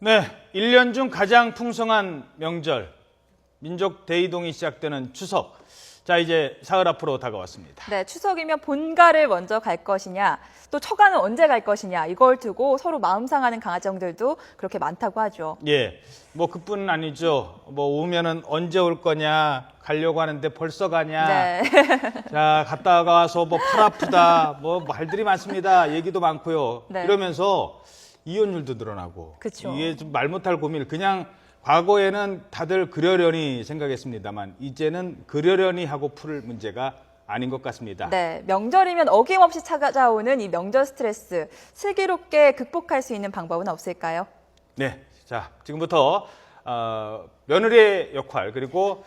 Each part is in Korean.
네, 1년 중 가장 풍성한 명절, 민족 대이동이 시작되는 추석. 자, 이제 사흘 앞으로 다가왔습니다. 네, 추석이면 본가를 먼저 갈 것이냐, 또 처가는 언제 갈 것이냐, 이걸 두고 서로 마음 상하는 강아지들도 그렇게 많다고 하죠. 예, 뭐 그뿐 아니죠. 뭐 오면은 언제 올 거냐, 가려고 하는데 벌써 가냐. 네. 자, 갔다가 와서 뭐 팔 아프다, 뭐 말들이 많습니다. 얘기도 많고요. 네. 이러면서 이혼율도 늘어나고. 그쵸. 이게 좀 말 못할 고민을 그냥 과거에는 다들 그러려니 생각했습니다만 이제는 그러려니 하고 풀 문제가 아닌 것 같습니다. 네, 명절이면 어김없이 찾아오는 이 명절 스트레스, 슬기롭게 극복할 수 있는 방법은 없을까요? 네, 자 지금부터 며느리의 역할 그리고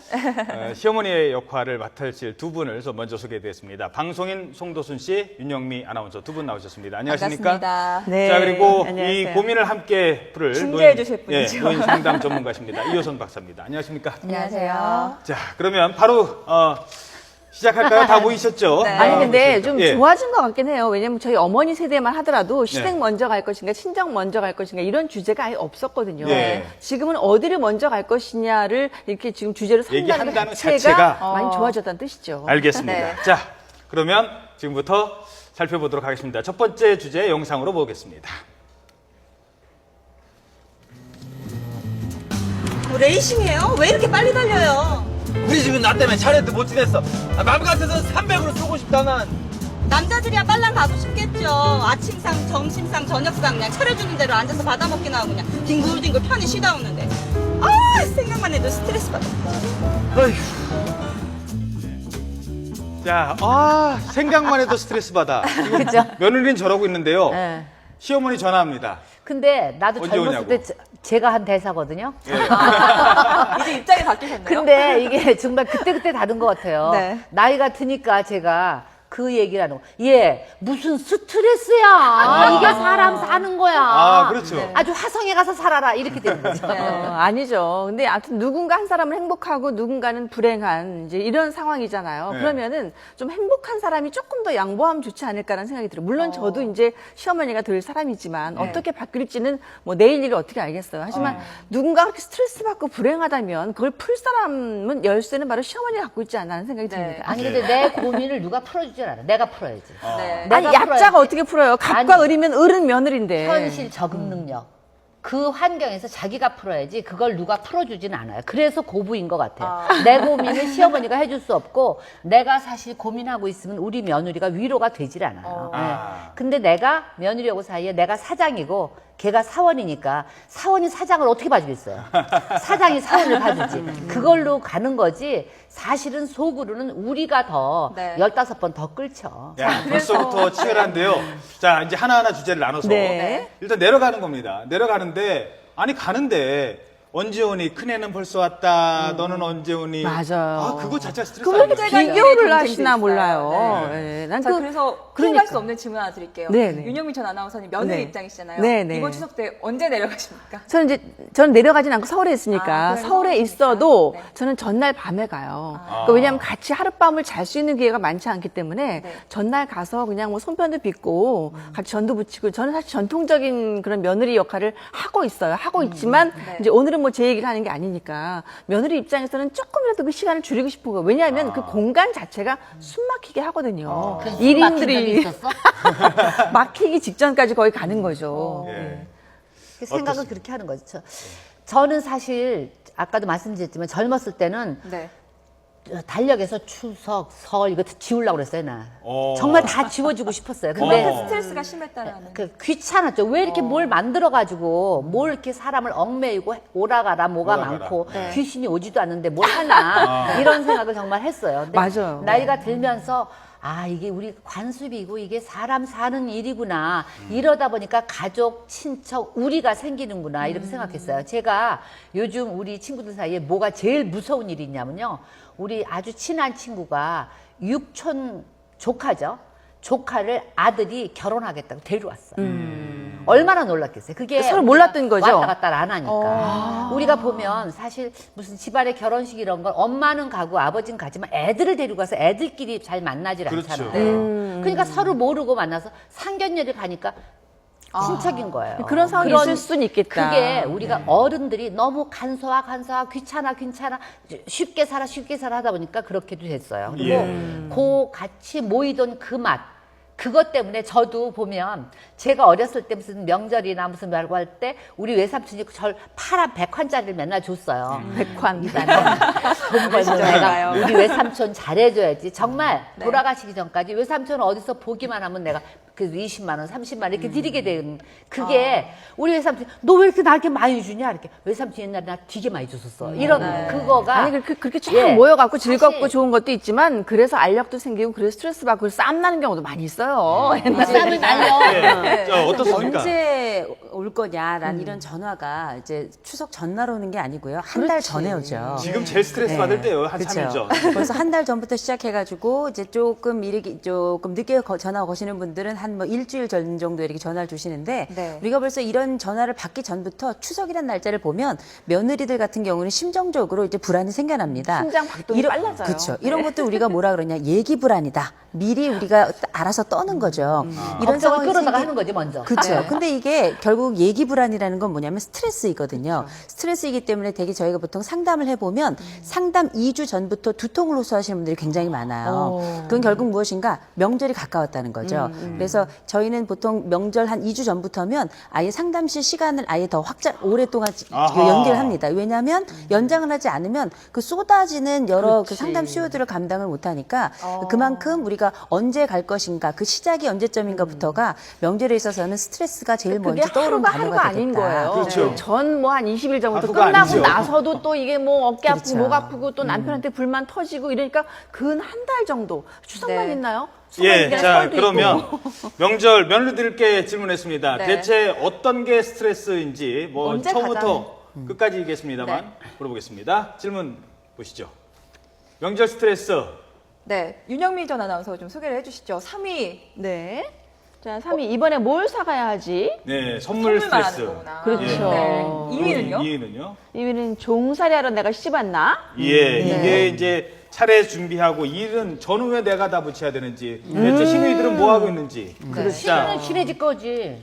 시어머니의 역할을 맡으실 두 분을 먼저 소개해드리겠습니다. 방송인 송도순 씨, 윤영미 아나운서 두 분 나오셨습니다. 안녕하십니까? 반갑습니다. 네, 자 그리고 안녕하세요. 이 고민을 함께 풀을 중개해 주실 분이죠. 예, 노인 상담 전문가십니다. 이효선 박사입니다. 안녕하십니까? 안녕하세요. 자 그러면 바로 시작할까요? 다 모이셨죠? 네. 아니 근데 좀 예. 좋아진 것 같긴 해요. 왜냐면 저희 어머니 세대만 하더라도 시댁 네. 먼저 갈 것인가, 친정 먼저 갈 것인가 이런 주제가 아예 없었거든요. 네. 지금은 어디를 먼저 갈 것이냐를 이렇게 지금 주제로 삼는 얘기한다는 자체가 자체가 많이 좋아졌다는 뜻이죠. 알겠습니다. 네. 자, 그러면 지금부터 살펴보도록 하겠습니다. 첫 번째 주제 영상으로 보겠습니다. 레이싱이에요? 왜 이렇게 빨리 달려요? 우리 집은 나 때문에 차례도 못 지냈어. 마음 같아서 300으로 쏘고 싶다 난. 남자들이야 빨랑 가고 싶겠죠. 아침상, 점심상, 저녁상 그냥 차려주는 대로 앉아서 받아먹기나 하고 그냥 뒹굴뒹굴 편히 쉬다 오는데 아 생각만 해도 스트레스 받아. 자, 생각만 해도 스트레스 받아. 지금 그죠? 며느리는 저러고 있는데요. 네. 시어머니 전화합니다. 근데 나도 언제 젊었을 오냐고. 때 제가 한 대사거든요. 이제 입장이 바뀌셨네요. 근데 이게 정말 그때그때 다른 것 같아요. 네. 나이가 드니까 제가 그 얘기를 하는 거. 얘 무슨 스트레스야. 이게 사람 사는 거야. 아, 그렇죠. 아주 화성에 가서 살아라. 이렇게 되는 거죠. 아니죠. 근데 아무튼 누군가 한 사람은 행복하고 누군가는 불행한 이제 이런 상황이잖아요. 네. 그러면은 좀 행복한 사람이 조금 더 양보하면 좋지 않을까라는 생각이 들어요. 물론 저도 이제 시어머니가 될 사람이지만 어떻게 바뀔지는 뭐 내일 일을 어떻게 알겠어요. 하지만 누군가 그렇게 스트레스 받고 불행하다면 그걸 풀 사람은 열쇠는 바로 시어머니가 갖고 있지 않나 하는 생각이 듭니다. 아니 근데 내 고민을 누가 풀어주질 않아. 내가 풀어야지. 네. 아니 내가 약자가 풀어야지. 어떻게 풀어요? 갑과 아니, 을이면 을은 며느리인데. 현실 적응 능력. 그 환경에서 자기가 풀어야지 그걸 누가 풀어주진 않아요. 그래서 고부인 것 같아요. 내 고민을 시어머니가 해줄 수 없고 내가 사실 고민하고 있으면 우리 며느리가 위로가 되질 않아요. 네. 근데 내가 며느리하고 사이에 내가 사장이고 걔가 사원이니까 사원이 사장을 어떻게 봐주겠어요. 사장이 사원을 봐주지. 그걸로 가는 거지 사실은 속으로는 우리가 더 네. 15번 더 끌쳐. 야, 벌써부터 치열한데요. 자, 이제 하나하나 주제를 나눠서 네. 일단 내려가는 겁니다. 내려가는데 아니 가는데 언제 오니? 큰애는 벌써 왔다. 너는 언제 오니? 맞아요. 그거 자체가 스트레스 그걸 아니에요? 이렇게 아니에요? 비교를 경쟁도 하시나 있어요. 몰라요. 네. 네. 난 자, 그, 그래서 피해갈 그러니까. 수 없는 질문 하나 드릴게요. 네네. 윤영미 전 아나운서님 며느리 네. 입장이시잖아요. 네네. 이번 추석 때 언제 내려가십니까? 저는 내려가진 않고 서울에 있으니까 그래요? 서울에 서울에 있어도 있으니까. 네. 저는 전날 밤에 가요. 그러니까 왜냐하면 같이 하룻밤을 잘 수 있는 기회가 많지 않기 때문에 네. 전날 가서 그냥 뭐 손편도 빚고 같이 전도 붙이고 저는 사실 전통적인 그런 며느리 역할을 하고 있어요. 하고 있지만 네. 이제 오늘은 뭐 제 얘기를 하는 게 아니니까 며느리 입장에서는 조금이라도 그 시간을 줄이고 싶은 거예요. 왜냐하면 그 공간 자체가 숨 막히게 하거든요. 그래서 숨 막힌 적이 일인들이 있었어? 막히기 직전까지 거의 가는 거죠. 예. 그 생각을 그렇게 하는 거죠. 저는 사실 아까도 말씀드렸지만 젊었을 때는 네. 달력에서 추석, 설 이거 지우려고 그랬어요, 나. 어. 정말 다 지워주고 싶었어요. 근데 어. 스트레스가 심했다라는. 그 귀찮았죠. 왜 이렇게 뭘 만들어가지고 뭘 이렇게 사람을 얽매이고 오라가라 뭐가 오라가라. 많고 네. 귀신이 오지도 않는데 뭘 하나 이런 생각을 정말 했어요. 근데 맞아요. 나이가 들면서 이게 우리 관습이고 이게 사람 사는 일이구나. 이러다 보니까 가족, 친척, 우리가 생기는구나. 이렇게 생각했어요. 제가 요즘 우리 친구들 사이에 뭐가 제일 무서운 일이 있냐면요. 우리 아주 친한 친구가 육촌 조카죠. 조카를 아들이 결혼하겠다고 데려왔어요. 얼마나 놀랐겠어요. 그게 서로 몰랐던 거죠? 왔다 갔다 안 하니까. 우리가 보면 사실 무슨 집안의 결혼식 이런 걸 엄마는 가고 아버지는 가지만 애들을 데리고 가서 애들끼리 잘 만나질 그렇죠. 않잖아요. 그러니까 서로 모르고 만나서 상견례를 가니까 친척인 거예요. 그런 상황이 있을 수는 있겠다. 그게 우리가 어른들이 너무 간소화 귀찮아 쉽게 살아 하다 보니까 그렇게도 됐어요. 그리고 그 같이 모이던 그 맛, 그것 때문에 저도 보면 제가 어렸을 때 무슨 명절이나 무슨 말고 할 때 우리 외삼촌이 절 파란 100환짜리를 맨날 줬어요. 100환. 돈 벌면 내가 우리 외삼촌 잘해줘야지. 정말 돌아가시기 전까지 외삼촌은 어디서 보기만 하면 내가 그래도 20만 원, 30만 원 이렇게 드리게 된 그게 우리 외삼촌 너 왜 이렇게 나한테 많이 주냐 이렇게 외삼촌 옛날에 나 되게 많이 줬었어. 이런 그거가 아니 그렇게 쫙 예. 모여갖고 즐겁고 사실- 좋은 것도 있지만 그래서 알력도 생기고 그래서 스트레스 받고 싸움 나는 경우도 많이 있어요. 쌈을 날려. 네. 자, 어떻습니까? 언제 올 거냐라는 이런 전화가 이제 추석 전날 오는 게 아니고요. 한 달 전에 오죠. 지금 제일 스트레스 받을 때요. 한 3일 전. 벌써 한 달 전부터 시작해가지고 이제 조금 늦게 전화 거시는 분들은 한 뭐 일주일 전 정도 이렇게 전화를 주시는데 네. 우리가 벌써 이런 전화를 받기 전부터 추석이란 날짜를 보면 며느리들 같은 경우는 심정적으로 이제 불안이 생겨납니다. 심장 박동이 빨라져요. 그렇죠. 이런 것도 우리가 뭐라 그러냐 예기 불안이다. 미리 우리가 알아서 떠는 거죠. 이런 걱정을 상황이 끌어다가 생기- 하는 거지 먼저. 그렇죠. 근데 이게 결국 예기 불안이라는 건 뭐냐면 스트레스이거든요. 스트레스이기 때문에 되게 저희가 보통 상담을 해보면 상담 2주 전부터 두통을 호소하시는 분들이 굉장히 많아요. 그건 결국 무엇인가 명절이 가까웠다는 거죠. 그래서 저희는 보통 명절 한 2주 전부터면 아예 상담실 시간을 아예 더 오랫동안 아하. 연기를 합니다. 왜냐하면 연장을 하지 않으면 그 쏟아지는 여러 그 상담 수요들을 감당을 못하니까 그만큼 우리가 언제 갈 것인가 그 시작이 언제점인가부터가 명절에 있어서는 스트레스가 제일 그게 먼저 떠오르는 하루가 단어가 아닌 되겠다. 거예요. 그렇죠. 전 뭐 한 20일 전부터 하루가 끝나고 아니죠. 나서도 또 이게 뭐 어깨 아프고 그렇죠. 목 아프고 또 남편한테 불만 터지고 이러니까 근 한 달 정도 추석만 네. 있나요? 예, 설날이나 자 설도 그러면 있고. 명절 며느리들께 질문했습니다. 네. 대체 어떤 게 스트레스인지 뭐 언제 처음부터 끝까지 얘기했습니다만 네. 물어보겠습니다. 질문 보시죠. 명절 스트레스. 네, 윤영미 전 아나운서 좀 소개를 해주시죠. 3위 네. 자, 3위 이번에 뭘 사가야 하지? 네, 선물 선물 스트레스. 말하는 거구나. 그렇죠. 네. 2위는요? 2위는요? 2위는 종살이 하러 내가 씹었나? 예, 이게 이제 차례 준비하고 일은 저는 왜 내가 다 붙여야 되는지, 대체 시누이들은 뭐 하고 있는지. 자, 신은 신의 거지.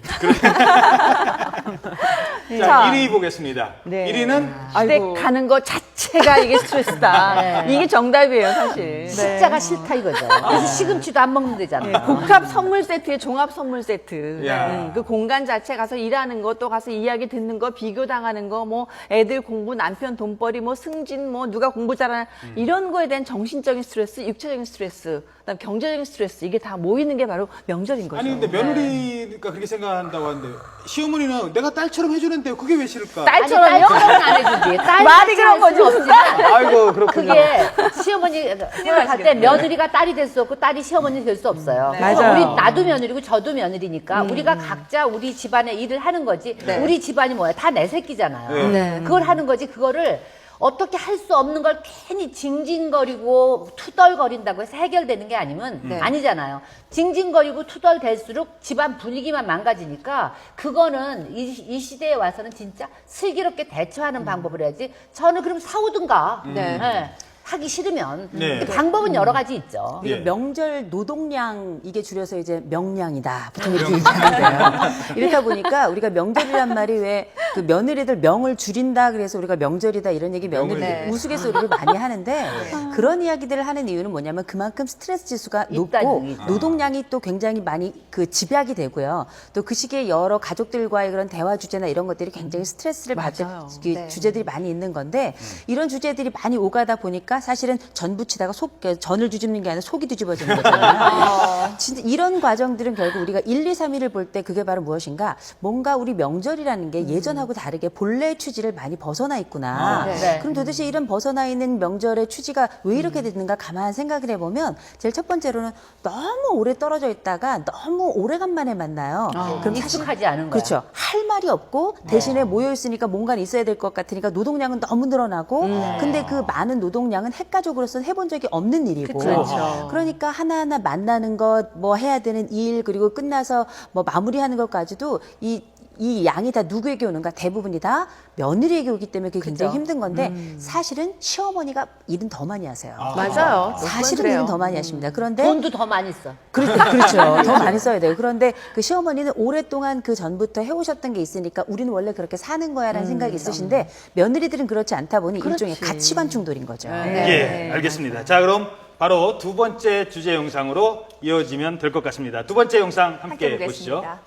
자, 1위 보겠습니다. 네. 1위는 시댁 가는 거 자체가 이게 스트레스다. 이게 정답이에요, 사실. 식자가 싫다 이거죠. 그래서 시금치도 안 먹는 데잖아. 복합 선물 세트에 종합 선물 세트. 야. 그 공간 자체 가서 일하는 거, 또 가서 이야기 듣는 거, 비교 당하는 거, 뭐 애들 공부, 남편 돈벌이, 뭐 승진, 뭐 누가 공부 잘하나 이런 거에 대한 정신적인 스트레스, 육체적인 스트레스, 그다음 경제적인 스트레스 이게 다 모이는 게 바로 명절인 거죠. 아니 근데 며느리가 그렇게 생각한다고 하는데 시어머니는 내가 딸처럼 해주는데 그게 왜 싫을까? 딸처럼요? 딸처럼은 안 해주지. 딸 말이 그런 거지, 없지만 아이고 그렇군요. 그게 시어머니가 갈 때 며느리가 딸이 될 수 없고 딸이 시어머니 될 수 없어요. 그래서 맞아요. 우리 나도 며느리고 저도 며느리니까 우리가 각자 우리 집안의 일을 하는 거지. 우리 집안이 뭐야? 다 내 새끼잖아요. 네. 그걸 하는 거지. 그거를 어떻게 할 수 없는 걸 괜히 징징거리고 투덜거린다고 해서 해결되는 게 아니면 아니잖아요. 징징거리고 투덜댈수록 집안 분위기만 망가지니까 그거는 이 시대에 와서는 진짜 슬기롭게 대처하는 방법을 해야지. 저는 그럼 사오든가. 네. 네. 하기 싫으면 네. 근데 방법은 여러 가지 있죠. 예. 명절 노동량 이게 줄여서 이제 명량이다 보통 이렇게 얘기하는데요. 이렇다 보니까 우리가 명절이란 말이 왜 그 며느리들 명을 줄인다 그래서 우리가 명절이다 이런 얘기 며느리 네. 우스갯소리를 많이 하는데 그런 이야기들을 하는 이유는 뭐냐면 그만큼 스트레스 지수가 있다는 높고 얘기죠. 노동량이 또 굉장히 많이 그 집약이 되고요. 또 그 시기에 여러 가족들과의 그런 대화 주제나 이런 것들이 굉장히 스트레스를 받는 맞아요. 네. 주제들이 많이 있는 건데 이런 주제들이 많이 오가다 보니까 사실은 전 부치다가 전을 뒤집는 게 아니라 속이 뒤집어지는 거잖아요. 진짜 이런 과정들은 결국 우리가 1, 2, 3위를 볼 때 그게 바로 무엇인가 뭔가 우리 명절이라는 게 예전하고 다르게 본래의 취지를 많이 벗어나 있구나. 네. 그럼 도대체 이런 벗어나 있는 명절의 취지가 왜 이렇게 됐는가 가만 생각을 해보면 제일 첫 번째로는 너무 오래 떨어져 있다가 너무 오래간만에 만나요. 그럼 사실 익숙하지 않은 거야. 그렇죠. 할 말이 없고 대신에 모여 있으니까 뭔가 있어야 될 것 같으니까 노동량은 너무 늘어나고 근데 그 많은 노동량은 핵가족으로서는 해본 적이 없는 일이고 그렇죠. 그러니까 하나하나 만나는 것 뭐 해야 되는 일 그리고 끝나서 뭐 마무리하는 것까지도 이 이 양이 다 누구에게 오는가? 대부분이 다 며느리에게 오기 때문에 그게 굉장히 그죠. 힘든 건데 사실은 시어머니가 일은 더 많이 하세요. 맞아요. 사실은 그래요. 일은 더 많이 하십니다. 그런데 돈도 더 많이 써. 그렇죠. 더 많이 써야 돼요. 그런데 그 시어머니는 오랫동안 그 전부터 해오셨던 게 있으니까 우리는 원래 그렇게 사는 거야라는 생각이 있으신데 며느리들은 그렇지 않다 보니 일종의 가치관 충돌인 거죠. 예, 알겠습니다. 자, 그럼 바로 두 번째 주제 영상으로 이어지면 될 것 같습니다. 두 번째 영상 함께 함께 보시죠. 보겠습니다.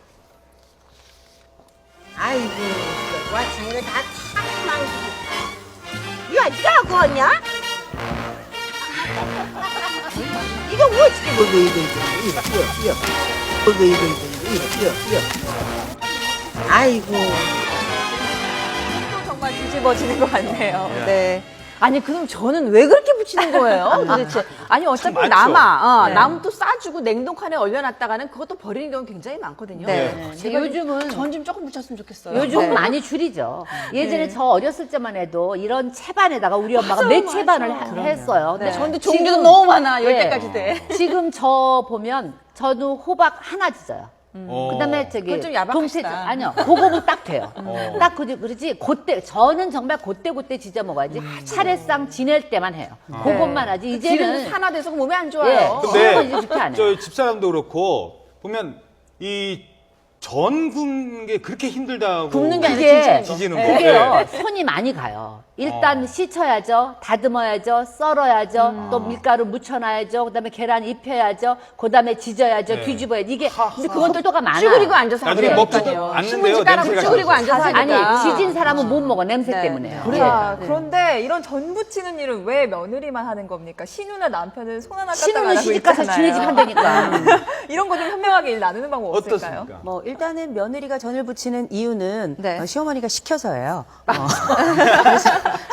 아이고, 와, 쟤를 다 탁망. 야, 니가 그거냐? 이거 뭐지? 이거. 아이고. 또 정말 뒤집어지는 것 같네요. 네. 아니 그럼 저는 왜 그렇게 붙이는 거예요 도대체? 아니 어차피 많죠. 남아 네. 남은 또 싸주고 냉동칸에 얼려놨다가는 그것도 버리는 경우 굉장히 많거든요. 네. 제가 요즘은 전 좀 조금 붙였으면 좋겠어요. 요즘 네. 많이 줄이죠. 예전에 저 어렸을 때만 해도 이런 채반에다가 우리 엄마가 맞아요, 몇 채반을 맞아요. 했어요. 네. 근데 근데 종류도 너무 많아 10개까지 돼. 지금 저 보면 저는 호박 하나 찢어요. 그다음에 저기 그건 좀 야박하시다. 아니요, 그거는 딱 돼요. 딱 그러지. 그때 저는 정말 그때 지져 먹어야지. 차례상 지낼 때만 해요. 그것만 하지. 이제는 이제는 산화돼서 몸에 안 예. 좋아요. 근데 이제 그렇게 안 해요. 저 집사람도 그렇고 보면 이 전 굽는 게 그렇게 힘들다고 굽는 게 아니라 그게 지지는 거. 그게요. 네. 손이 많이 가요. 일단 씻어야죠, 다듬어야죠, 썰어야죠, 또 밀가루 묻혀놔야죠, 그다음에 계란 입혀야죠, 그다음에 지져야죠, 네. 뒤집어야죠. 이게 근데 그건 속도가 많아요. 쭈그리고 앉아서 나중에 하니까요. 먹지도 않는데요, 신문지 깔아놓고 냄새가 쭈그리고 나서. 앉아서 하니까. 아니 지진 사람은 못 먹어 냄새 네. 때문에요. 자, 그런데 이런 전 부치는 일은 왜 며느리만 하는 겁니까? 신우나 남편은 손 하나 까딱 안 신우는 하고 시집 가서 있잖아요. 지네 집 한다니까. 이런 거 좀 현명하게 일 나누는 방법 없을까요? 어떻습니까? 뭐 일단은 며느리가 전을 부치는 이유는 네. 시어머니가 시켜서예요. 그래서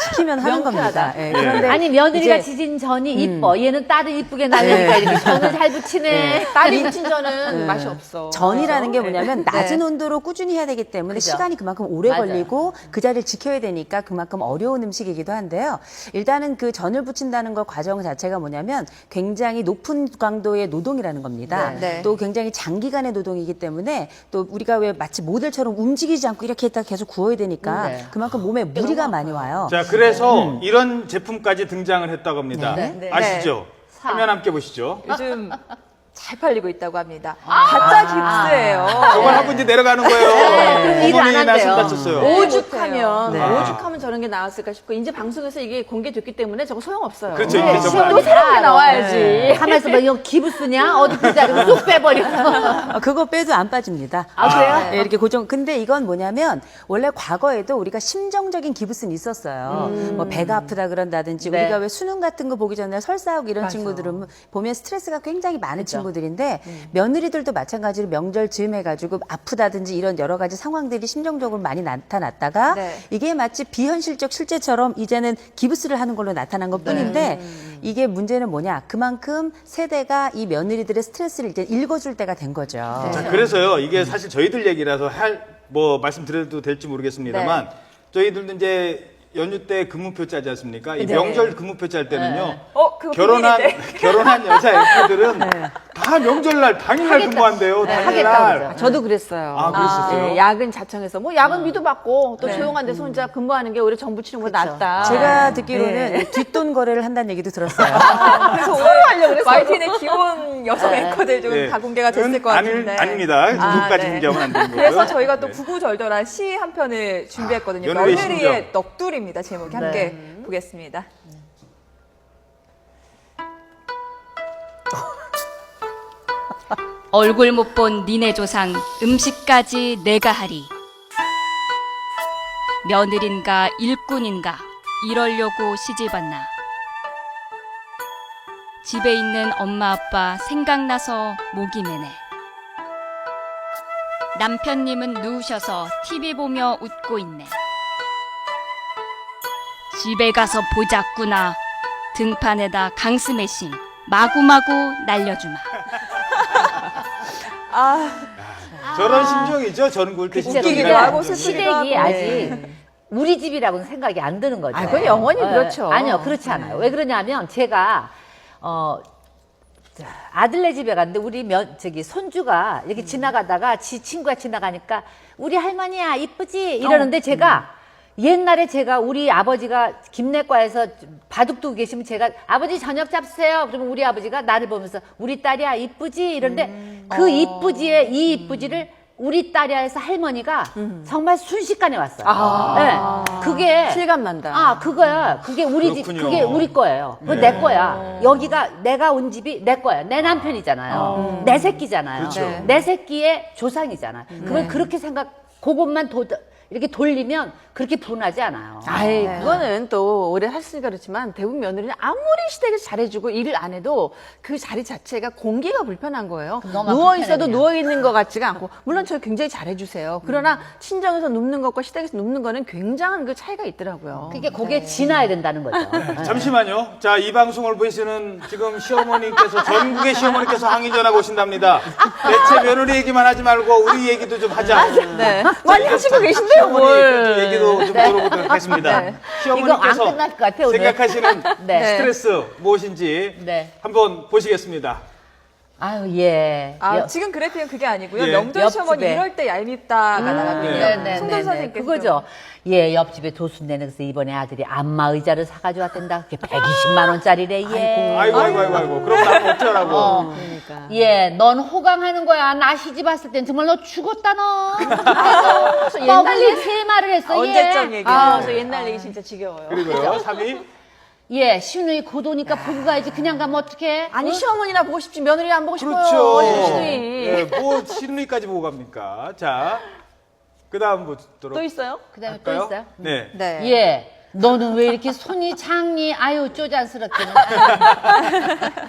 시키면 하는 겁니다. 예, 그런데 아니 며느리가 이제 지진 전이 이뻐. 얘는 딸을 이쁘게 날리니까 이렇게 전을 잘 부치네. 딸이 붙인 저는 맛이 없어. 전이라는 게 뭐냐면 네. 낮은 온도로 꾸준히 해야 되기 때문에 그죠. 시간이 그만큼 오래 맞아요. 걸리고 그 자리를 지켜야 되니까 그만큼 어려운 음식이기도 한데요. 일단은 그 전을 부친다는 것 과정 자체가 뭐냐면 굉장히 높은 강도의 노동이라는 겁니다. 네. 또 굉장히 장기간의 노동이기 때문에 또 우리가 왜 마치 모델처럼 움직이지 않고 이렇게 있다 계속 구워야 되니까 네. 그만큼 몸에 무리가 많이 와요. 자, 그래서 이런 제품까지 등장을 했다고 합니다. 네. 아시죠? 화면 함께 보시죠. 요즘 잘 팔리고 있다고 합니다. 가짜 깁스예요. 저걸 하고 이제 내려가는 거예요. 그럼 일을 안 어머니 나손 한대요. 다쳤어요. 오죽하면 네. 오죽하면 저런 게 나왔을까 싶고 이제 방송에서 이게 공개됐기 때문에 저거 소용없어요. 그렇죠. 네, 이게 정말 또 새롭게 나와야지. 가만있어 봐. 이거 기부 쓰냐? 어디 부자리고 쑥 빼버려. 그거 빼도 안 빠집니다. 아, 그래요? 네, 이렇게 고정. 근데 이건 뭐냐면 원래 과거에도 우리가 심정적인 기부스는 있었어요. 뭐 배가 아프다 그런다든지 네. 우리가 왜 수능 같은 거 보기 전에 설사하고 이런 친구들은 보면 스트레스가 굉장히 많은 친구들인데 며느리들도 마찬가지로 명절 즈음 해가지고 아프다든지 이런 여러 가지 상황들이 심정적으로 많이 나타났다가 네. 이게 마치 비현실적 실제처럼 이제는 기부스를 하는 걸로 나타난 것 뿐인데 이게 문제는 뭐냐? 그만큼 세대가 이 며느리들의 스트레스를 이제 읽어줄 때가 된 거죠. 자, 그래서요. 이게 사실 저희들 얘기라서 뭐 말씀드려도 될지 모르겠습니다만 저희들도 이제 연휴 때 근무표 짜지 않습니까? 이 명절 근무표 짤 때는요. 그거 결혼한 여자 애들은 다 명절날 당일날 근무한대요. 당일날. 하겠다, 저도 그랬어요. 아, 그랬었어요? 예, 야근 자청해서 뭐 야근비도 받고 또 조용한 데서 혼자 근무하는 게 오히려 정 부치는 것보다 낫다. 제가 듣기로는 뒷돈 거래를 한다는 얘기도 들었어요. 그래서 오늘 YTN의 기본 여성 앵커들 좀 예. 다 공개가 됐을 것 같은데. 아닙니다. 누구까지 네. 공개하면 안 되는 거고요. 그래서 저희가 또 네. 구구절절한 시 한 편을 준비했거든요. 며느리의 며느리의 심정. 넋두리입니다. 제목이 함께 보겠습니다. 얼굴 못 본 니네 조상 음식까지 내가 하리. 며느린가 일꾼인가 이러려고 시집왔나. 집에 있는 엄마 아빠 생각나서 목이 메네. 남편님은 누우셔서 TV 보며 웃고 있네. 집에 가서 보자꾸나. 등판에다 강스매싱 마구마구 날려주마. 저런 심정이죠. 전 구울 때 웃기기도 심정이라는 하고 심정이. 시댁이 아직 우리 집이라고는 생각이 안 드는 거죠. 아, 그건 영원히 그렇죠. 아니요, 그렇지 않아요. 왜 그러냐면 제가 아들네 집에 갔는데 우리 손주가 이렇게 지나가다가 지 친구가 지나가니까 우리 할머니야 이쁘지 이러는데 제가 옛날에 제가 우리 아버지가 김내과에서 바둑 두고 계시면 제가 아버지 저녁 잡수세요. 그러면 우리 아버지가 나를 보면서 우리 딸이야 이쁘지 이러는데 그 이쁘지에 이 이쁘지를 우리 딸이야에서 할머니가 정말 순식간에 왔어요. 네. 그게 실감 난다. 아, 그거야. 그게 우리 집, 그렇군요. 그게 우리 거예요. 그거 내 거야. 여기가 내가 온 집이 내 거야. 내 남편이잖아요. 내 새끼잖아요. 그렇죠. 내 새끼의 조상이잖아요. 그걸 그렇게 그것만 이렇게 돌리면 그렇게 분하지 않아요. 아이, 그거는 또 오래 했으니까 그렇지만 대부분 며느리는 아무리 시댁에서 잘해주고 일을 안 해도 그 자리 자체가 공기가 불편한 거예요. 너만 누워있어도 불편해, 누워있는 것 같지가 않고, 물론 저 굉장히 잘해주세요. 그러나 친정에서 눕는 것과 시댁에서 눕는 거는 굉장한 그 차이가 있더라고요. 그게 거기에 지나야 된다는 거죠. 잠시만요. 자, 이 방송을 보시는 지금 시어머니께서, 전국의 시어머니께서 항의 전화가 오신답니다. 대체 며느리 얘기만 하지 말고 우리 얘기도 좀 하자. 네. 많이 하시고 계신데요, 시어머니 뭘. 얘기도 좀 들어보도록 하겠습니다. 이거 안 시어머니께서 끝날 것 같아요, 오늘. 생각하시는 네. 스트레스 무엇인지 네. 한번 보시겠습니다. 아유, 예. 지금 그래픽은 그게 아니고요. 예. 명절 시어머니 옆집에. 이럴 때 얄밉다가 나갔거든요. 네. 송돈 선생님께서 그거죠. 예, 옆집에 도순내는 그래서 이번에 아들이 안마 의자를 사가지고 왔댄다. 그게 120만 원짜리래, 예. 아이고. 그럼 나는 어쩌라고. 그러니까. 예, 넌 호강하는 거야. 나 시집 왔을 땐 정말 너 죽었다, 너. 아이고, 빨리 세 말을 했어, 언제적 예. 얘기예요? 저 옛날 얘기 진짜 지겨워요. 그리고요, 3위. 예, 시누이 곧 오니까 보고 가야지. 그냥 가면 어떡해? 아니, 시어머니나 보고 싶지 며느리 안 보고 싶어요. 그렇죠. 시누이. 예, 뭐 시누이까지 보고 갑니까? 자, 그다음 보도록 또 있어요? 그 다음에 할까요? 또 있어요? 네. 네. 예. 너는 왜 이렇게 손이 작니? 아유, 쪼잔스럽게는.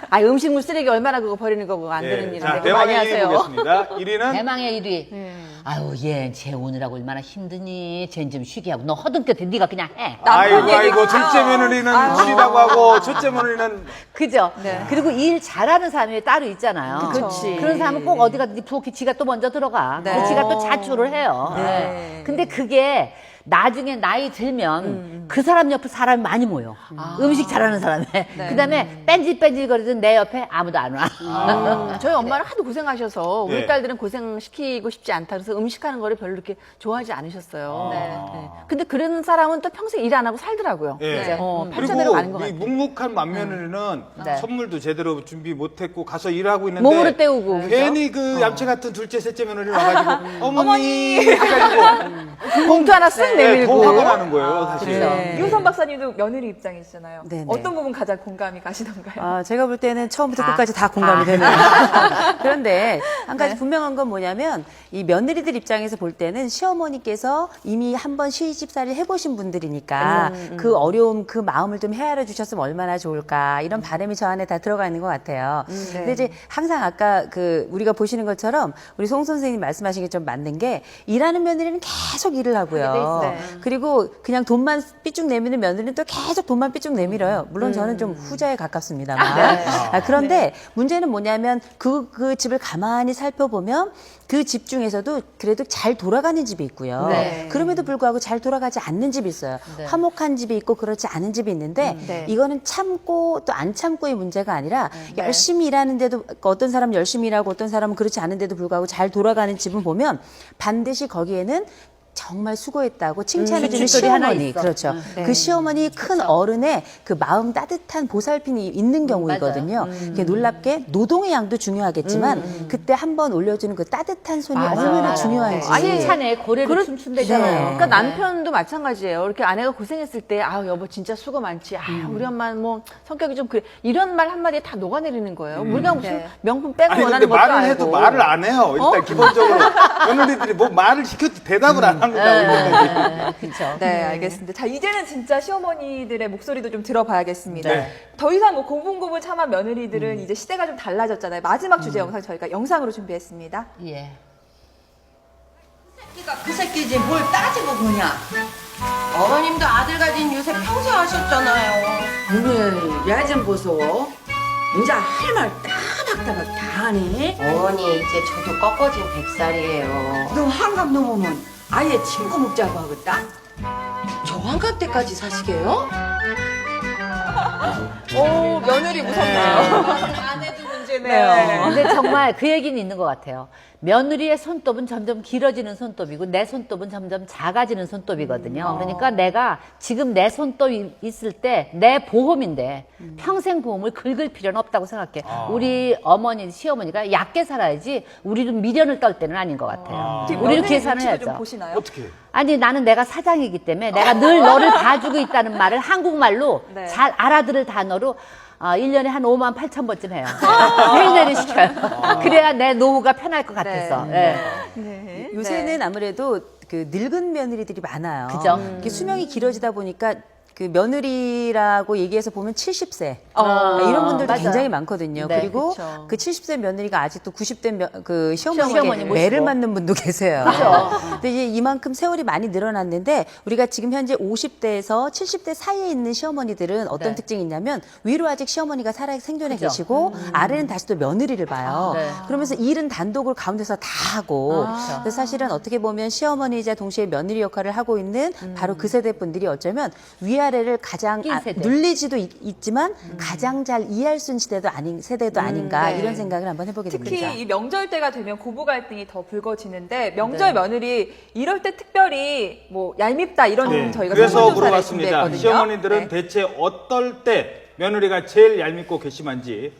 아, 음식물 쓰레기 얼마나 그거 버리는 거고 안 되는 예, 일인데. 자, 그거 많이 대망의 1위 하세요. 보겠습니다. 1위는 대망의 1위. 아유, 얘, 쟤 오느라고 얼마나 힘드니? 쟤는 좀 쉬게 하고. 너 허둥깨도 네가 그냥 해. 아이고, 둘째 며느리는 쉬라고 하고, 첫째 며느리는 그죠? 그리고 일 잘하는 사람이 따로 있잖아요. 그치. 그런 사람은 꼭 어디 가든지 부엌에 지가 또 먼저 들어가. 네. 그래서 지가 또 자초를 해요. 네. 네. 근데 그게 나중에 나이 들면 그 사람 옆에 사람이 많이 모여. 음식 잘하는 사람에. 그 다음에 뺀질뺀질거리던 내 옆에 아무도 안 와. 저희 엄마는 하도 고생하셔서 우리 네. 딸들은 고생시키고 싶지 않다 그래서 음식하는 거를 별로 이렇게 좋아하지 않으셨어요. 네. 근데 그런 사람은 또 평생 일 안 하고 살더라고요. 예. 팔자대로 가는 것 그리고 이 같아요. 묵묵한 맏며느리는 네. 선물도 제대로 준비 못했고 가서 일하고 있는데 몸으로 때우고. 괜히 그 얌체 같은 둘째 셋째 며느리 와가지고 어머니 해가지고 봉투 하나 쓱 네, 내밀고. 더 화가 나는 거예요 사실. 이호선 박사님도 며느리 입장이시잖아요. 네네. 어떤 부분 가장 공감이 가시던가요? 제가 볼 때는 처음부터 끝까지 다 공감이 되네요. 그런데 한 가지 분명한 건 뭐냐면 이 며느리들 입장에서 볼 때는 시어머니께서 이미 한번 시집살이를 해보신 분들이니까 그 어려움, 그 마음을 좀 헤아려 주셨으면 얼마나 좋을까 이런 바람이 저 안에 다 들어가 있는 것 같아요. 근데 이제 항상 아까 그 우리가 보시는 것처럼 우리 송 선생님 말씀하신 게 좀 맞는 게 일하는 며느리는 계속 일을 하고요. 그리고 그냥 돈만 삐쭉 내미는 며느리는 또 계속 돈만 삐쭉 내밀어요. 물론 저는 좀 후자에 가깝습니다만. 그런데 문제는 뭐냐면 그 집을 가만히 살펴보면 그 집 중에서도 그래도 잘 돌아가는 집이 있고요. 그럼에도 불구하고 잘 돌아가지 않는 집이 있어요. 화목한 집이 있고 그렇지 않은 집이 있는데 이거는 참고 또 안 참고의 문제가 아니라 열심히 일하는데도 어떤 사람은 열심히 일하고 어떤 사람은 그렇지 않은데도 불구하고 잘 돌아가는 집은 보면 반드시 거기에는 정말 수고했다고 칭찬해주는 소리 하나 시어머니, 있어. 그렇죠. 그 시어머니 큰 어른의 그 마음 따뜻한 보살핌이 있는 경우이거든요. 이게 놀랍게 노동의 양도 중요하겠지만 그때 한번 올려주는 그 따뜻한 손이 얼마나 중요한지. 칭찬에 고래를 춤춘다잖아요. 네. 그러니까 남편도 마찬가지예요. 이렇게 아내가 고생했을 때, 아 여보 진짜 수고 많지. 아 우리 엄마는 뭐 성격이 좀 그래. 이런 말 한마디에 다 녹아내리는 거예요. 우리가 무슨 명품 백을 아니 근데 원하는 것도 말을 아니고. 해도 말을 안 해요. 일단 기본적으로 며느리들이 뭐 말을 시켜도 대답을 안 합니다. 그렇죠. 네, 알겠습니다. 자, 이제는 진짜 시어머니들의 목소리도 좀 들어봐야겠습니다. 네. 더 이상 뭐 고분고분 참한 며느리들은 이제 시대가 좀 달라졌잖아요. 마지막 주제 영상 저희가 영상으로 준비했습니다. 예. 그 새끼지 뭘 따지고 그냐. 어머님도 아들 가진 요새 평생 하셨잖아요. 그래, 야 좀 보소. 이제 할 말 따박따박 다 하네. 어머니 이제 저도 꺾어진 100살이에요. 너 환갑 넘으면 아예 친구 묵자고 하겠다? 저 환갑 때까지 사시게요? 오, 며느리 무섭네요. 아내도 문제 모르겠네요. 근데 정말 그 얘기는 있는 것 같아요. 며느리의 손톱은 점점 길어지는 손톱이고 내 손톱은 점점 작아지는 손톱이거든요. 그러니까 내가 지금 내 손톱이 있을 때 내 보험인데 평생 보험을 긁을 필요는 없다고 생각해. 우리 어머니, 시어머니가 얕게 살아야지 우리도 미련을 떨 때는 아닌 것 같아요. 우리는 계산을 좀 해야죠. 보시나요? 어떻게? 아니 나는 내가 사장이기 때문에 내가 늘 너를 봐주고 있다는 말을 한국말로 네. 잘 알아들을 단어로 1년에 한 5만 8천 번쯤 해요. 횡례를 시켜요. 그래야 내 노후가 편할 것 같아서. 네. 요새는 아무래도 그 늙은 며느리들이 많아요. 그죠? 이렇게 수명이 길어지다 보니까 그 며느리라고 얘기해서 보면 70세 이런 분들도 맞아요. 굉장히 많거든요. 네, 그리고 그쵸. 그 70세 며느리가 아직도 90대 그 시어머니 시어머니께 매를 모시고. 맞는 분도 계세요. 그죠. 근데 이제 이만큼 세월이 많이 늘어났는데 우리가 지금 현재 50대에서 70대 사이에 있는 시어머니들은 어떤 네. 특징이 있냐면 위로 아직 시어머니가 살아 생존해 그죠. 계시고 아래는 다시 또 며느리를 봐요. 네. 그러면서 일은 단독을 가운데서 다 하고 그래서 사실은 어떻게 보면 시어머니이자 동시에 며느리 역할을 하고 있는 바로 그 세대 분들이 어쩌면 위아래를 가장 낀 세대. 눌리지도 있지만 가장 잘 이해할 수 있는 세대도 아닌가 네. 이런 생각을 한번 해보게 특히 됩니다. 이 명절 때가 되면 고부 갈등이 더 불거지는데 명절 며느리 이럴 때 특별히 뭐 얄밉다 이런 네. 저희가 그래서 설문조사를 물어봤습니다. 준비했거든요. 시어머니들은 네. 대체 어떨 때 며느리가 제일 얄밉고 괘씸한지.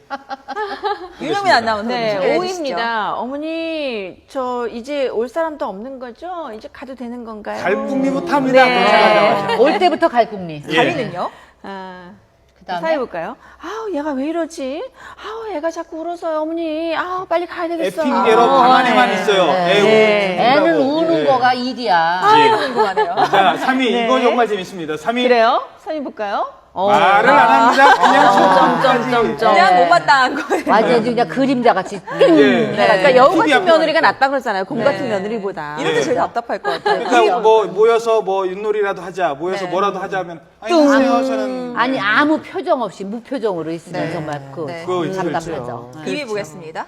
유명이 안 나오는 네, 오입니다. 어머니, 저 이제 올 사람도 없는 거죠? 이제 가도 되는 건가요? 갈풍리부터 합니다. 네. 도착하자마자. 올 때부터 갈국리. 예. 가리는요? 아, 그다음에? 사해볼까요? 아우, 얘가 왜 이러지? 아우, 애가 자꾸 울어서요, 어머니. 아우, 빨리 가야 애 되겠어. 핑계로 방 안에만 있어요. 애 애는 우는다고. 우는 예. 거가 일이야. 아, 궁금하네요. 자, 3위 이거 정말 재밌습니다. 3위 그래요? 선임 볼까요? 말을 안 합니다. 그냥 점점점점. 그냥 못마땅한 거예요. 완전히 그냥 그림자 같이 띵 예. 그러니까 여우 TV 같은 앞에 며느리가 앉고. 낫다 그러잖아요. 곰 같은 며느리보다. 이럴 때 제일 답답할 것 같아요. 그러니까 뭐 모여서 뭐 윷놀이라도 하자, 모여서 뭐라도 하자 하면 아니 하세요, 저는 아니 아무 표정 없이 무표정으로 있으면 정말 네. 그거 답답하죠. 2위 보겠습니다.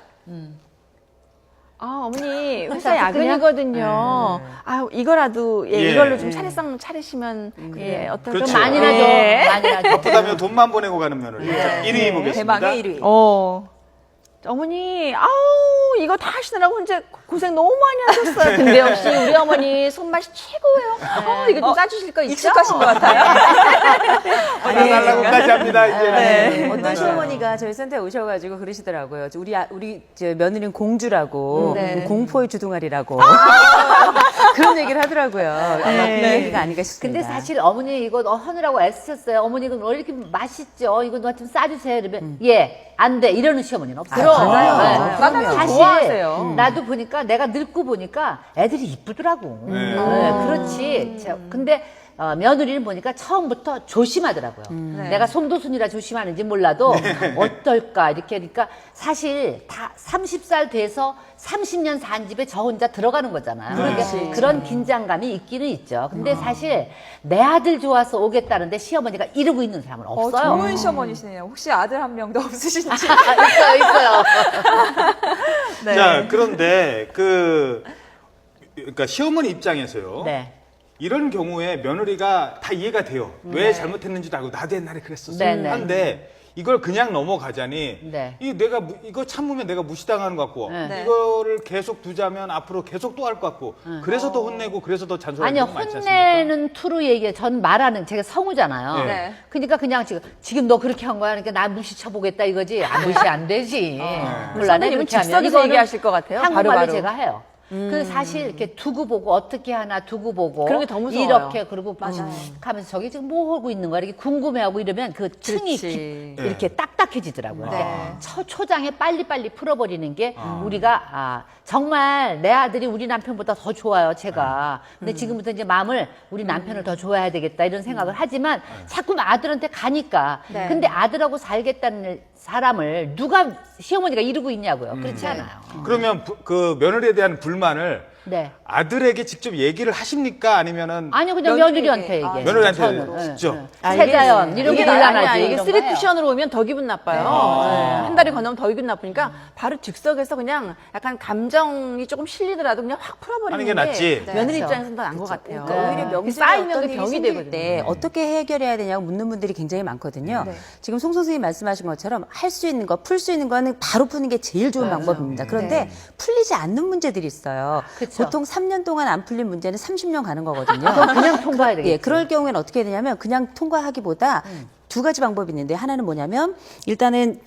아, 어머니, 회사 그냥? 야근이거든요. 아, 이거라도, 예, 예. 이걸로 좀 차례상 차리시면, 예, 어떨까? 그렇죠. 좀 많이 나죠. 예. 많이 나죠. 바쁘다면 돈만 보내고 가는 며느리. 자, 1위 보겠습니다. 대망의 1위. 어머니, 아우, 이거 다 하시느라고 혼자 고생 너무 많이 하셨어요. 근데 역시 우리 어머니 손맛이 최고예요. 이거 좀 싸주실 거 있죠? 익숙하신 것 같아요. 달라고까지 합니다, 이제는. 어떤 시어머니가 저희 센터에 오셔가지고 그러시더라고요. 우리 저 며느리는 공주라고 공포의 주둥아리라고 그런 얘기를 하더라고요. 아마 그 얘기가 아닌가 싶습니다. 근데 사실 어머니 이거 하느라고 애쓰셨어요. 어머니 이거 왜 이렇게 맛있죠? 이거 좀 싸주세요. 이러면 예, 안 돼. 이러는 시어머니는 없어요. 맞아요. 네. 그럼요. 사실 좋아하세요. 나도 보니까 내가 늙고 보니까 애들이 이쁘더라고. 네. 그렇지. 근데 며느리를 보니까 처음부터 조심하더라고요. 내가 송도순이라 조심하는지 몰라도 어떨까 이렇게 하니까 사실 다 30살 돼서 30년 산 집에 저 혼자 들어가는 거잖아요. 그러니까 그런 긴장감이 있기는 있죠. 근데 사실 내 아들 좋아서 오겠다는데 시어머니가 이러고 있는 사람은 없어요. 좋은 시어머니시네요. 혹시 아들 한 명도 없으신지. 있어요. 네. 자, 그런데 그러니까 시어머니 입장에서요. 네. 이런 경우에 며느리가 다 이해가 돼요. 왜 잘못했는지도 알고 나도 옛날에 그랬었어. 네, 네. 한데 이걸 그냥 넘어가자니 네. 이거 참으면 내가 무시당하는 것 같고 네. 이거를 계속 두자면 앞으로 계속 또 할 것 같고 그래서 더 혼내고 그래서 더 잔소리하는 아니요, 경우 많지 않습니까? 혼내는 투로 얘기해. 전 말하는, 제가 성우잖아요. 네. 그러니까 그냥 지금 너 그렇게 한 거야. 그러니까 나 무시쳐보겠다 이거지. 무시 안 되지. 곤란해, 선배님은 그렇게 하면. 즉석에서 이거는 얘기하실 것 같아요. 한국말로 바로바로. 제가 해요. 그 사실 이렇게 두고 보고 어떻게 하나 두고 보고 그런 게 더 무서워요. 이렇게 그리고 하면서 저기 지금 뭐 하고 있는 거야 이렇게 궁금해하고 이러면 그 층이 그렇지. 이렇게 딱딱해지더라고요. 네. 초장에 빨리빨리 풀어버리는 게 우리가 정말 내 아들이 우리 남편보다 더 좋아요, 제가. 근데 지금부터 이제 마음을 우리 남편을 더 좋아해야 되겠다 이런 생각을 하지만 자꾸 아들한테 가니까. 네. 근데 아들하고 살겠다는 사람을 누가 시어머니가 이루고 있냐고요. 그렇지 않아요. 그러면 그 며느리에 대한 불만을 네. 아들에게 직접 얘기를 하십니까? 아니면은 아니요, 그냥 며느리에게. 며느리한테 얘기해요. 며느리한테 저는. 직접? 세자연 이런 게 이게 아니야. 곤란하지. 이게 이런 쓰리 거예요. 쿠션으로 오면 더 기분 나빠요. 네. 한 달이 건너면 더 기분 나쁘니까 바로 즉석에서 그냥 약간 감정이 조금 실리더라도 그냥 확 풀어버리는 하는 게 낫지. 며느리 그렇죠. 입장에서는 더 나은 것 같아요. 그러니까 오히려 명절에 쌓이면 어떤 그 일이 병이 생길 되거든요. 때 어떻게 해결해야 되냐고 묻는 분들이 굉장히 많거든요. 지금 송 선생님이 말씀하신 것처럼 할 수 있는 거, 풀 수 있는 거는 바로 푸는 게 제일 좋은 방법입니다. 그런데 풀리지 않는 문제들이 있어요. 그쵸. 보통 3년 동안 안 풀린 문제는 30년 가는 거거든요. 그냥 통과해야 되겠죠. 예, 그럴 경우에는 어떻게 되냐면 그냥 통과하기보다 두 가지 방법이 있는데 하나는 뭐냐면 일단은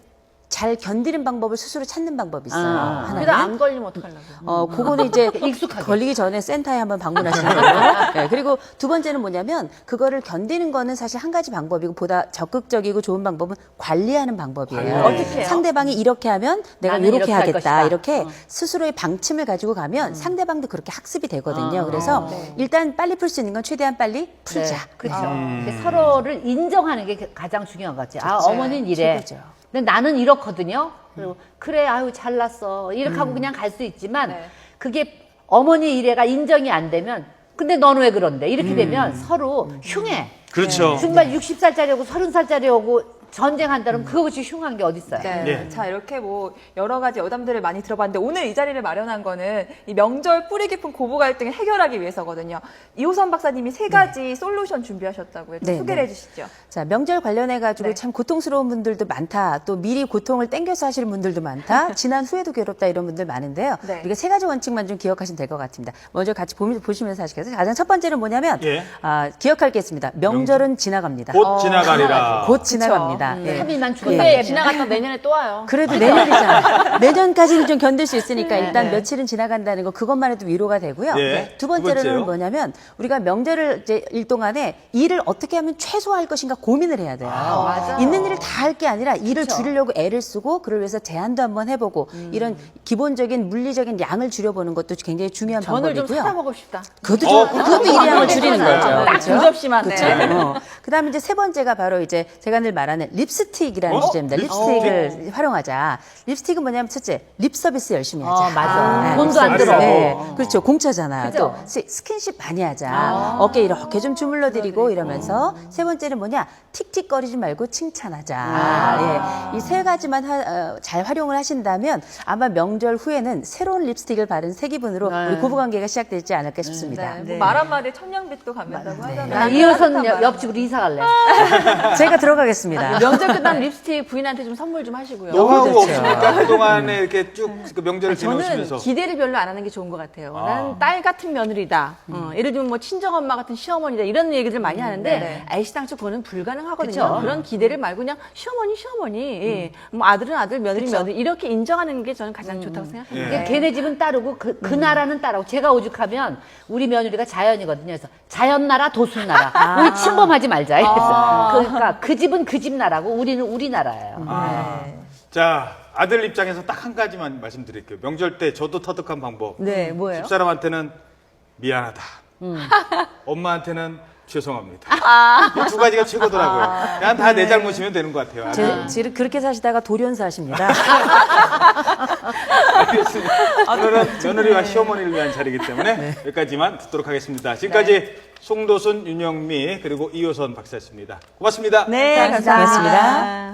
잘 견디는 방법을 스스로 찾는 방법이 있어요. 그래도 하나는 안 걸리면 어떡하려고. 그거는 이제 익숙하게. 걸리기 전에 센터에 한번 방문하시는 거예요. 네, 그리고 두 번째는 뭐냐면 그거를 견디는 거는 사실 한 가지 방법이고 보다 적극적이고 좋은 방법은 관리하는 방법이에요. 어떻게 해요? 상대방이 이렇게 하면 내가 나는 이렇게 이렇게 할 하겠다. 것이다. 이렇게 스스로의 방침을 가지고 가면 상대방도 그렇게 학습이 되거든요. 그래서 일단 빨리 풀 수 있는 건 최대한 빨리 풀자. 그렇죠. 서로를 인정하는 게 가장 중요한 것 같아요. 아, 어머니는 이래. 최고죠. 근데 나는 이렇거든요. 그리고 그래, 아유 잘났어. 이렇게 하고 그냥 갈 수 있지만 그게 어머니 이래가 인정이 안 되면 근데 너는 왜 그런데? 이렇게 되면 서로 흉해. 그렇죠. 정말 60살짜리하고 30살짜리하고 전쟁한다면 그것이 흉한 게 어딨어요. 네. 네. 자, 이렇게 뭐 여러 가지 여담들을 많이 들어봤는데 오늘 이 자리를 마련한 거는 이 명절 뿌리 깊은 고부 갈등을 해결하기 위해서거든요. 이호선 박사님이 세 가지 솔루션 준비하셨다고요. 좀 네, 소개를 네. 해주시죠. 자, 명절 관련해가지고 네. 참 고통스러운 분들도 많다. 또 미리 고통을 땡겨서 하시는 분들도 많다. 지난 후에도 괴롭다 이런 분들 많은데요. 네. 우리가 세 가지 원칙만 좀 기억하시면 될 것 같습니다. 먼저 같이 보시면서 하시겠어요? 가장 첫 번째는 뭐냐면 예. 기억할 게 있습니다. 명절은 지나갑니다. 곧 지나가리라. 곧 지나갑니다. 예. 3일만 죽었다. 근데 지나갔다 내년에 또 와요. 그래도 내년이잖아. 내년까지는 좀 견딜 수 있으니까 네. 일단 며칠은 지나간다는 거 그것만 해도 위로가 되고요. 네. 두 번째로는 두 번째요? 뭐냐면 우리가 명절을 이제 일 동안에 일을 어떻게 하면 최소화할 것인가 고민을 해야 돼요. 있는 일을 다 할 게 아니라 일을 줄이려고 애를 쓰고 그를 위해서 제한도 한번 해보고 이런 기본적인 물리적인 양을 줄여보는 것도 굉장히 중요한 전을 좀 방법이고요. 사다 먹고 싶다. 그것도 좀, 그것도 일의 양을 줄이는 거죠. 딱 두 접시만. 그렇죠. 그다음에 이제 세 번째가 바로 이제 제가 늘 말하는 립스틱이라는 주제입니다. 립스틱을 활용하자. 립스틱은 뭐냐면 첫째, 립 서비스 열심히 하자. 맞아. 돈도 안 들어. 네, 그렇죠. 공짜잖아요. 그죠? 또 스킨십 많이 하자. 어깨 이렇게 좀 주물러드리고 이러면서 세 번째는 뭐냐? 틱틱거리지 말고 칭찬하자. 예, 이 세 가지만 잘 활용을 하신다면 아마 명절 후에는 새로운 립스틱을 바른 새 기분으로 우리 고부관계가 시작되지 않을까 싶습니다. 네. 말 한마디에 천냥빚도 갚는다고 하잖아요. 나 이호선 옆집으로 이사 갈래. 제가 들어가겠습니다. 명절 끝나면 립스틱 부인한테 좀 선물 좀 하시고요. 노하우 그렇죠. 없습니까? 그동안에 이렇게 쭉 그 명절을 저는 지내오시면서. 기대를 별로 안 하는 게 좋은 것 같아요. 나는 딸 같은 며느리다. 예를 들면 뭐 친정엄마 같은 시어머니다. 이런 얘기들 많이 하는데 애시당초 그거는 불가능하거든요. 그쵸. 그런 기대를 말고 그냥 시어머니. 예. 뭐 아들은 아들, 며느리 며느리. 이렇게 인정하는 게 저는 가장 좋다고 생각합니다. 그러니까 걔네 집은 따르고 그 나라는 따르고 제가 오죽하면 우리 며느리가 자연이거든요. 그래서 자연 나라 도순 나라. 우리 침범하지 말자. 이랬어. 그러니까 그 집은 그 집 나라고 우리는 우리 나라예요. 자, 아들 입장에서 딱 한 가지만 말씀드릴게요. 명절 때 저도 터득한 방법. 네, 뭐예요? 집사람한테는 미안하다. 엄마한테는 죄송합니다. 이 두 가지가 최고더라고요. 그냥 다 내 잘못이면 되는 것 같아요. 그렇게 사시다가 돌연사십니다. 알겠습니다. 오늘은 며느리와 시어머니를 위한 자리이기 때문에 여기까지만 듣도록 하겠습니다. 지금까지 송도순, 윤영미 그리고 이호선 박사였습니다. 고맙습니다. 네, 감사합니다. 고맙습니다.